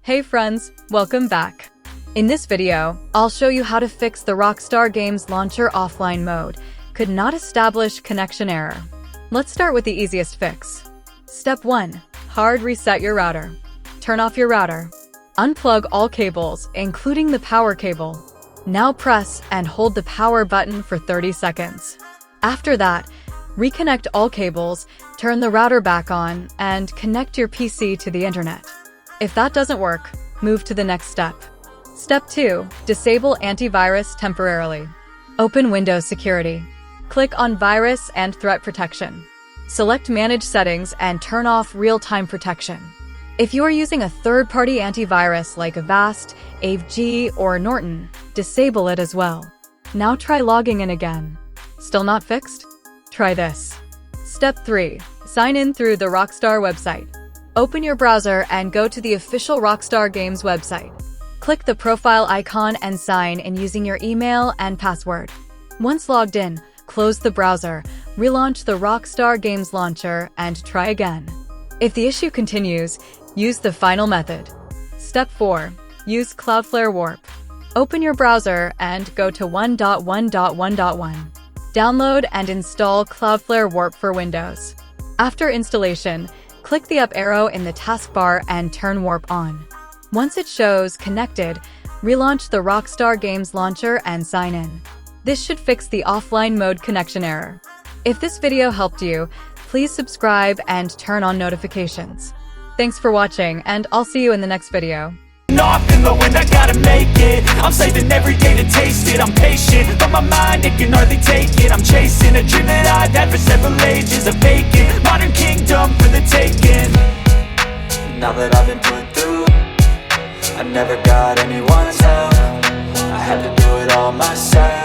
Hey friends, welcome back. In this video, I'll show you how to fix the Rockstar Games Launcher offline mode. Could not establish connection error. Let's start with the easiest fix. Step 1. Hard reset your router. Turn off your router. Unplug all cables, including the power cable. Now press and hold the power button for 30 seconds. After that, reconnect all cables, turn the router back on, and connect your PC to the internet. If that doesn't work, move to the next step. Step 2. Disable antivirus temporarily. Open Windows Security. Click on Virus and Threat Protection. Select Manage Settings and turn off real-time protection. If you are using a third-party antivirus like Avast, AVG, or Norton, disable it as well. Now try logging in again. Still not fixed? Try this. Step 3. Sign in through the Rockstar website. Open your browser and go to the official Rockstar Games website. Click the profile icon and sign in using your email and password. Once logged in, close the browser, relaunch the Rockstar Games Launcher, and try again. If the issue continues, use the final method. Step 4. Use Cloudflare WARP. Open your browser and go to 1.1.1.1. Download and install Cloudflare WARP for Windows. After installation, click the up arrow in the taskbar and turn WARP on. Once it shows connected, relaunch the Rockstar Games Launcher and sign in. This should fix the offline mode connection error. If this video helped you, please subscribe and turn on notifications. Thanks for watching, and I'll see you in the next video. Off in the wind, I gotta make it. I'm saving every day to taste it. I'm patient, but my mind, it can hardly take it. I'm chasing a dream that I've had for several ages. A vacant, modern kingdom for the taking. Now that I've been put through, I never got anyone's help. I had to do it all myself.